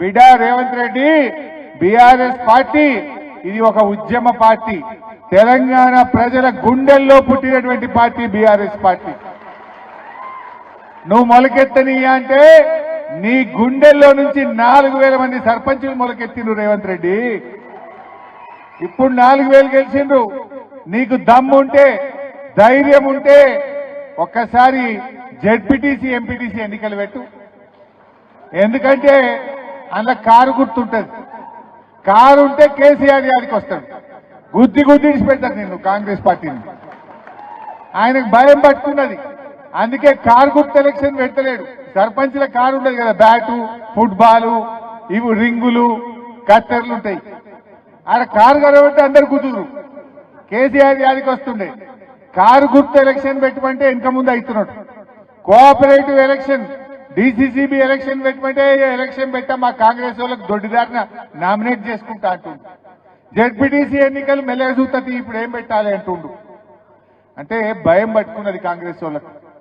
బిడ్డ Revanth Reddy BRS party ఇది ఒక ఉద్యమ పార్టీ. తెలంగాణ ప్రజల గుండెల్లో పుట్టినటువంటి పార్టీ బీఆర్ఎస్ పార్టీ. నువ్వు మొలకెత్తనియా అంటే నీ గుండెల్లో నుంచి 4000 మంది సర్పంచులు మొలకెత్తిండ్రు రేవంత్ రెడ్డి. ఇప్పుడు 4000 గెలిచిండ్రు. నీకు దమ్ముంటే ధైర్యం ఉంటే ఒక్కసారి జెడ్పీటీసీ ఎంపీటీసీ ఎన్నికలు పెట్టు. ఎందుకంటే అందులో కారు గుర్తుంటది. కారు ఉంటే కేసీఆర్ గారికి వస్తాడు. గుద్ది పెడతాడు నిన్ను కాంగ్రెస్ పార్టీని. ఆయనకు భయం పట్టుకున్నది. అందుకే కారు గుర్తు ఎలక్షన్ పెట్టలేడు. సర్పంచ్ల కారు ఉండదు కదా, బ్యాటు ఫుట్బాలు ఇవి రింగులు కత్తెరలు ఉంటాయి. ఆడ కారు కనబడితే అందరు కుదురు. కేసీఆర్ గారికి వస్తుండే. కారు గుర్తు ఎలక్షన్ పెట్టమంటే వెనక ముందు అవుతున్నాడు. కోఆపరేటివ్ ఎలక్షన్ డీసీసీబీ ఎలక్షన్ పెట్టమంటే ఎలక్షన్ పెట్టా మా కాంగ్రెస్ వాళ్ళకి దొడ్డిదారిన నామినేట్ చేసుకుంటా అంటుండు. జెడ్పీటీసీ ఎన్నికలు మెల్లగా చూస్తుంది. ఇప్పుడు ఏం పెట్టాలి అంటుండు. అంటే భయం పట్టుకున్నది కాంగ్రెస్ వాళ్ళకు.